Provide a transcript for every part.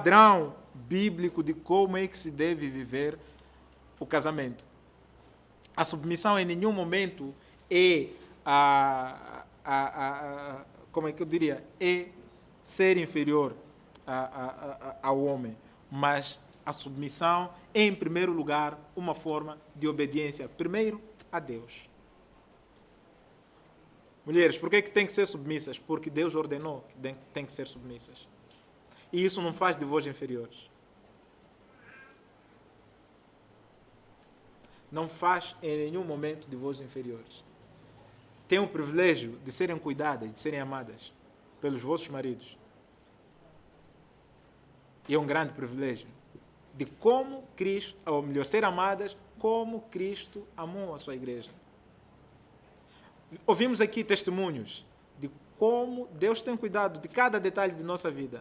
Padrão bíblico de como é que se deve viver o casamento. A submissão em nenhum momento é como é que eu diria? É ser inferior ao homem, mas a submissão é, em primeiro lugar, uma forma de obediência, primeiro a Deus. Mulheres, por que é que têm que ser submissas? Porque Deus ordenou que têm que ser submissas. E isso não faz de vós inferiores. Não faz em nenhum momento de vós inferiores. Têm o privilégio de serem cuidadas, de serem amadas pelos vossos maridos. E é um grande privilégio de como Cristo, ou melhor, ser amadas como Cristo amou a sua igreja. Ouvimos aqui testemunhos de como Deus tem cuidado de cada detalhe de nossa vida.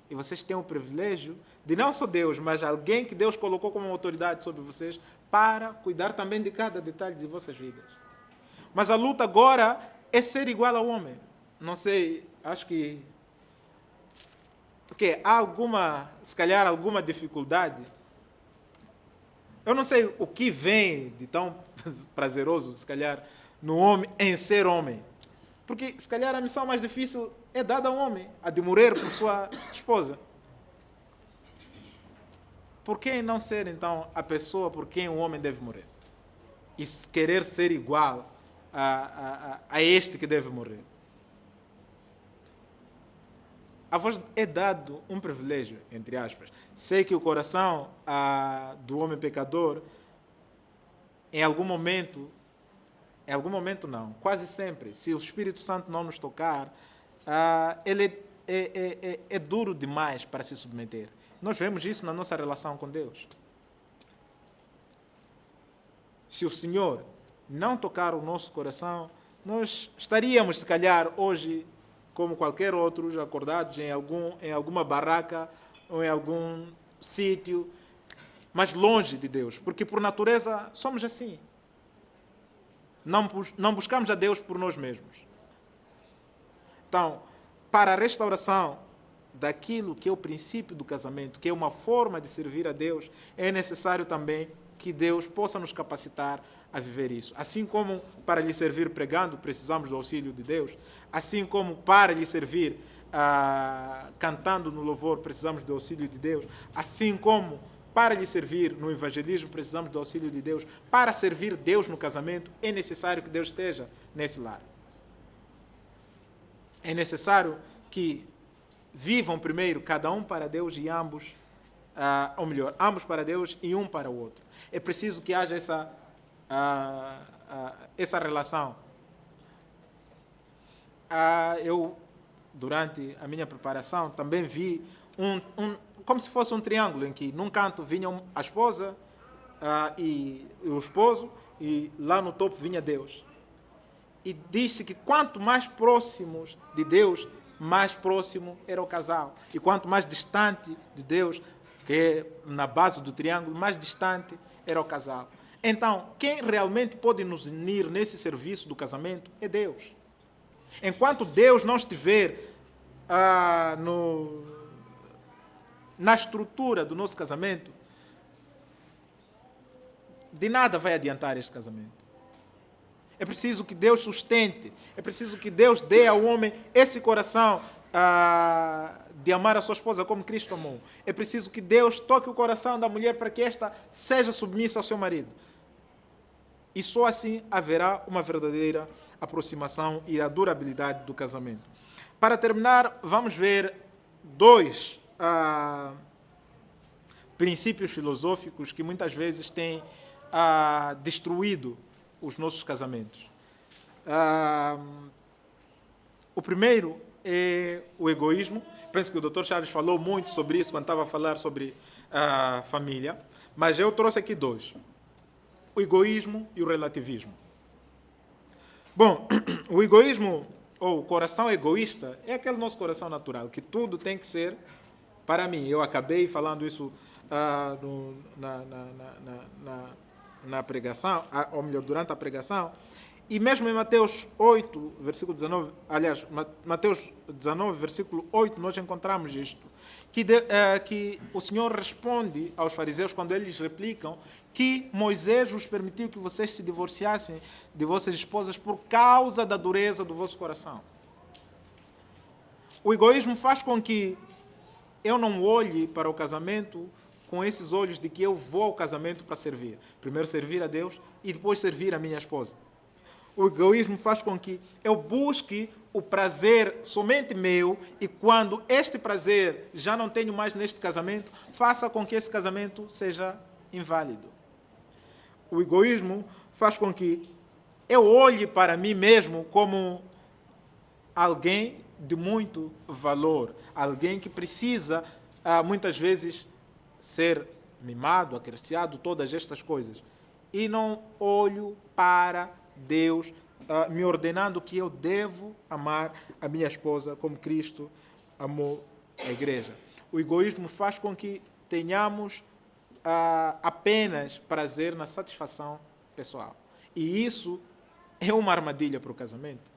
E vocês têm o privilégio de não só Deus, mas alguém que Deus colocou como autoridade sobre vocês para cuidar também de cada detalhe de vossas vidas. Mas a luta agora é ser igual ao homem. Não sei, acho que... Porque há se calhar alguma dificuldade. Eu não sei o que vem de tão prazeroso, se calhar, no homem em ser homem. Porque, se calhar, a missão mais difícil é dada ao homem, a de morrer por sua esposa. Por que não ser, então, a pessoa por quem o homem deve morrer? E querer ser igual a este que deve morrer? A vós é dado um privilégio, entre aspas. Sei que o coração do homem pecador, em algum momento não, quase sempre, se o Espírito Santo não nos tocar, ele é duro demais para se submeter. Nós vemos isso na nossa relação com Deus. Se o Senhor não tocar o nosso coração, nós estaríamos, se calhar, hoje, como qualquer outro, acordados em alguma barraca ou em algum sítio, mas longe de Deus, porque por natureza somos assim. Não buscamos a Deus por nós mesmos. Então, para a restauração daquilo que é o princípio do casamento, que é uma forma de servir a Deus, é necessário também que Deus possa nos capacitar a viver isso. Assim como para lhe servir pregando, precisamos do auxílio de Deus, assim como para lhe servir cantando no louvor, precisamos do auxílio de Deus, assim como para lhe servir no evangelismo, precisamos do auxílio de Deus. Para servir Deus no casamento, é necessário que Deus esteja nesse lar. É necessário que vivam primeiro cada um para Deus e ambos, ou melhor, ambos para Deus e um para o outro. É preciso que haja essa relação. Eu, durante a minha preparação, também vi como se fosse um triângulo, em que num canto vinha a esposa e o esposo, e lá no topo vinha Deus. E diz-se que quanto mais próximos de Deus, mais próximo era o casal. E quanto mais distante de Deus, que é na base do triângulo, mais distante era o casal. Então, quem realmente pode nos unir nesse serviço do casamento é Deus. Enquanto Deus não estiver na estrutura do nosso casamento, de nada vai adiantar este casamento. É preciso que Deus sustente, é preciso que Deus dê ao homem esse coração de amar a sua esposa como Cristo amou. É preciso que Deus toque o coração da mulher para que esta seja submissa ao seu marido. E só assim haverá uma verdadeira aproximação e a durabilidade do casamento. Para terminar, vamos ver dois princípios filosóficos que muitas vezes têm destruído os nossos casamentos. O primeiro é o egoísmo. Penso que o Dr. Charles falou muito sobre isso quando estava a falar sobre a família, mas eu trouxe aqui dois: o egoísmo e o relativismo. Bom, o egoísmo, ou o coração egoísta, é aquele nosso coração natural, que tudo tem que ser para mim. Eu acabei falando isso na pregação, ou melhor, durante a pregação, E mesmo em Mateus 8, versículo 19, aliás, Mateus 19, versículo 8, nós encontramos isto, que o Senhor responde aos fariseus quando eles replicam que Moisés vos permitiu que vocês se divorciassem de vossas esposas por causa da dureza do vosso coração. O egoísmo faz com que eu não olhe para o casamento com esses olhos de que eu vou ao casamento para servir. Primeiro servir a Deus e depois servir a minha esposa. O egoísmo faz com que eu busque o prazer somente meu e quando este prazer já não tenho mais neste casamento, faça com que esse casamento seja inválido. O egoísmo faz com que eu olhe para mim mesmo como alguém de muito valor, alguém que precisa, muitas vezes, ser mimado, acariciado, todas estas coisas. E não olho para Deus, me ordenando que eu devo amar a minha esposa como Cristo amou a igreja. O egoísmo faz com que tenhamos apenas prazer na satisfação pessoal. E isso é uma armadilha para o casamento.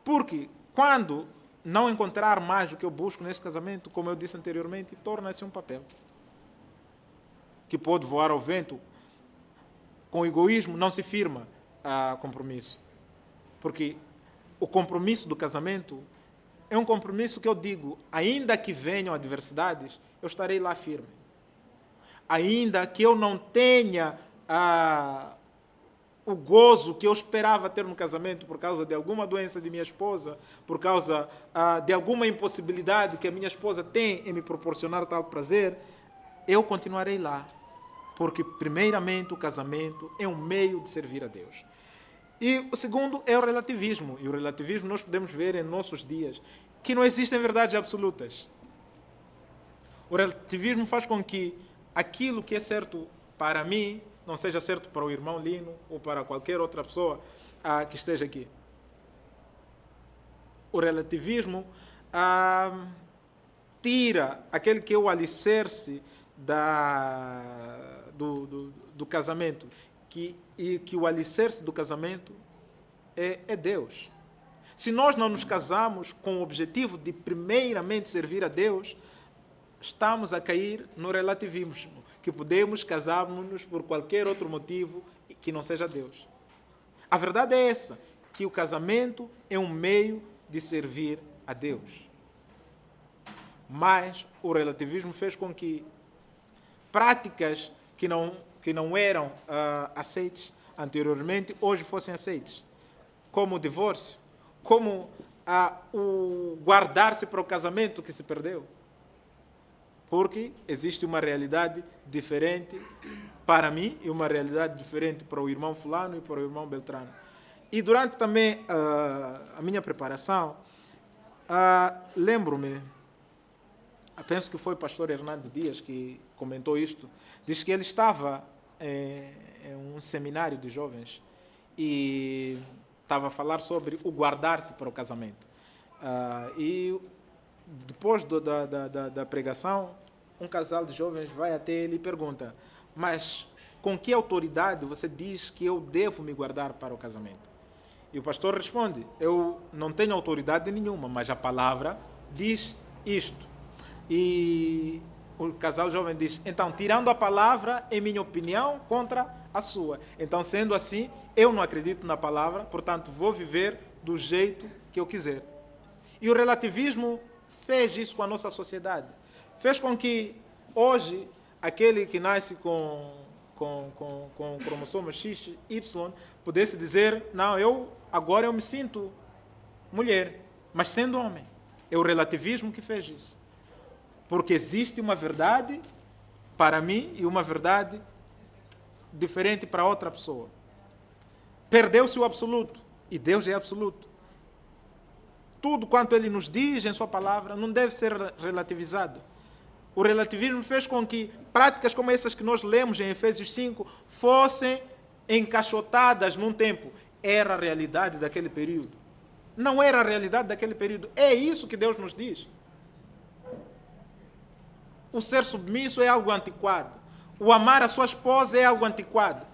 Porque quando não encontrar mais o que eu busco nesse casamento, como eu disse anteriormente, torna-se um papel que pode voar ao vento. Com egoísmo não se firma compromisso. Porque o compromisso do casamento é um compromisso que eu digo, ainda que venham adversidades, eu estarei lá firme. Ainda que eu não tenha o gozo que eu esperava ter no casamento por causa de alguma doença de minha esposa, por causa de alguma impossibilidade que a minha esposa tem em me proporcionar tal prazer, eu continuarei lá. Porque, primeiramente, o casamento é um meio de servir a Deus. E o segundo é o relativismo. E o relativismo nós podemos ver em nossos dias que não existem verdades absolutas. O relativismo faz com que aquilo que é certo para mim não seja certo para o irmão Lino ou para qualquer outra pessoa que esteja aqui. O relativismo tira aquele que é o alicerce do casamento, e que o alicerce do casamento é Deus. Se nós não nos casamos com o objetivo de primeiramente servir a Deus, estamos a cair no relativismo, que podemos casar-nos por qualquer outro motivo que não seja Deus. A verdade é essa, que o casamento é um meio de servir a Deus. Mas o relativismo fez com que práticas que não eram aceites anteriormente, hoje fossem aceites. Como o divórcio, como o guardar-se para o casamento que se perdeu. Porque existe uma realidade diferente para mim e uma realidade diferente para o irmão fulano e para o irmão Beltrano. E durante também a minha preparação, lembro-me, penso que foi o pastor Hernando Dias que comentou isto, diz que ele estava em um seminário de jovens e estava a falar sobre o guardar-se para o casamento. E depois da pregação, um casal de jovens vai até ele e pergunta: mas com que autoridade você diz que eu devo me guardar para o casamento? E o pastor responde: eu não tenho autoridade nenhuma, mas a palavra diz isto. E o casal jovem diz: então, tirando a palavra, é minha opinião contra a sua. Então, sendo assim, eu não acredito na palavra, portanto, vou viver do jeito que eu quiser. E o relativismo fez isso com a nossa sociedade. Fez com que, hoje, aquele que nasce com cromossomo XY pudesse dizer: não, agora eu me sinto mulher, mas sendo homem. É o relativismo que fez isso. Porque existe uma verdade para mim e uma verdade diferente para outra pessoa. Perdeu-se o absoluto, e Deus é absoluto. Tudo quanto Ele nos diz em Sua palavra não deve ser relativizado. O relativismo fez com que práticas como essas que nós lemos em Efésios 5 fossem encaixotadas num tempo. Era a realidade daquele período. Não era a realidade daquele período. É isso que Deus nos diz. O ser submisso é algo antiquado. O amar a sua esposa é algo antiquado.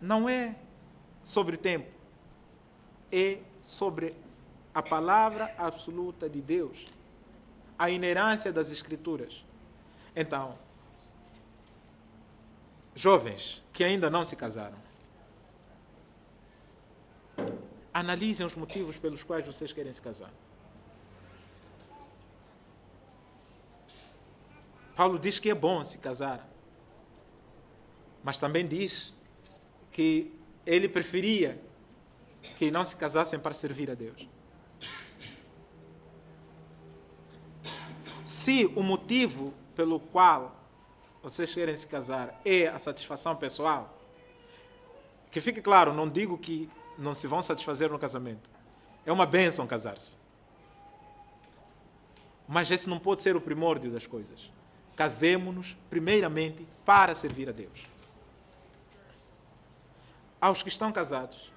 não é sobre tempo, é sobre a palavra absoluta de Deus, a inerência das Escrituras. Então, jovens que ainda não se casaram, analisem os motivos pelos quais vocês querem se casar. Paulo diz que é bom se casar, mas também diz que ele preferia que não se casassem para servir a Deus. Se o motivo pelo qual vocês querem se casar é a satisfação pessoal, que fique claro, não digo que não se vão satisfazer no casamento. É uma bênção casar-se. Mas esse não pode ser o primórdio das coisas. Casemo-nos primeiramente para servir a Deus. Aos que estão casados,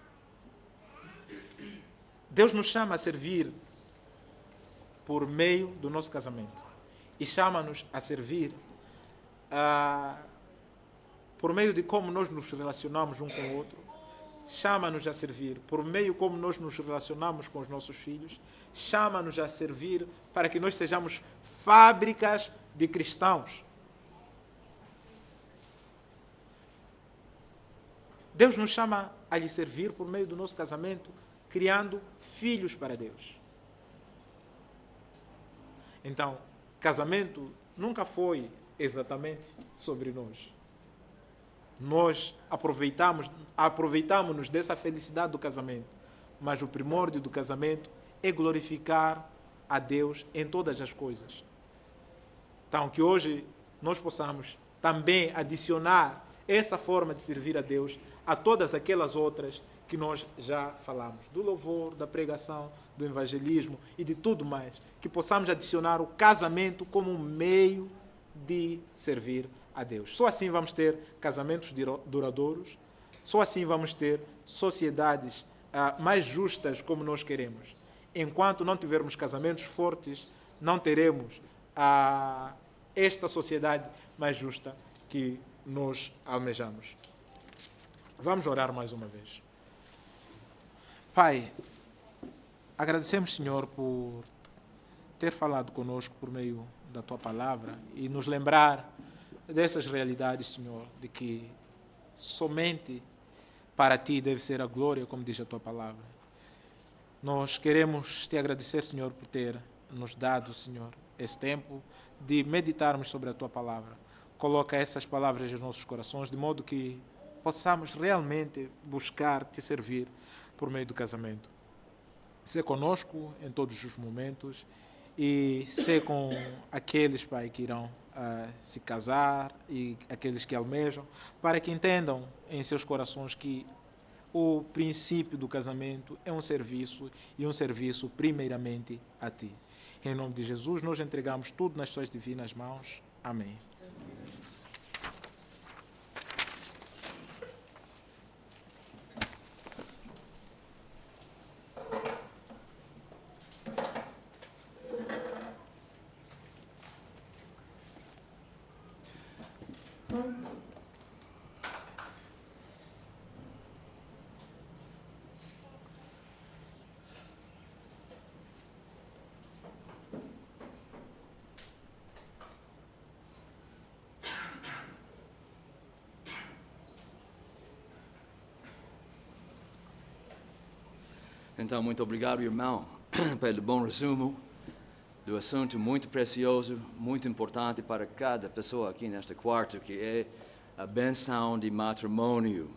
Deus nos chama a servir por meio do nosso casamento. E chama-nos a servir por meio de como nós nos relacionamos um com o outro. Chama-nos a servir por meio como nós nos relacionamos com os nossos filhos. Chama-nos a servir para que nós sejamos fábricas de cristãos. Deus nos chama a lhe servir por meio do nosso casamento, criando filhos para Deus. Então, casamento nunca foi exatamente sobre nós. Nós aproveitamos-nos dessa felicidade do casamento, mas o primórdio do casamento é glorificar a Deus em todas as coisas. Então, que hoje nós possamos também adicionar essa forma de servir a Deus a todas aquelas outras que nós já falamos, do louvor, da pregação, do evangelismo e de tudo mais, que possamos adicionar o casamento como um meio de servir a Deus. Só assim vamos ter casamentos duradouros, só assim vamos ter sociedades mais justas como nós queremos. Enquanto não tivermos casamentos fortes, não teremos esta sociedade mais justa que nós almejamos. Vamos orar mais uma vez. Pai, agradecemos, Senhor, por ter falado conosco por meio da Tua palavra e nos lembrar dessas realidades, Senhor, de que somente para Ti deve ser a glória, como diz a Tua palavra. Nós queremos Te agradecer, Senhor, por ter nos dado, Senhor, esse tempo de meditarmos sobre a Tua palavra. Coloca essas palavras nos nossos corações, de modo que possamos realmente buscar Te servir por meio do casamento. Ser conosco em todos os momentos e ser com aqueles, Pai, que irão se casar e aqueles que almejam, para que entendam em seus corações que o princípio do casamento é um serviço e um serviço primeiramente a Ti. Em nome de Jesus, nós entregamos tudo nas Tuas divinas mãos. Amém. Então, muito obrigado, irmão, pelo bom resumo do assunto muito precioso, muito importante para cada pessoa aqui neste quarto, que é a benção de matrimônio.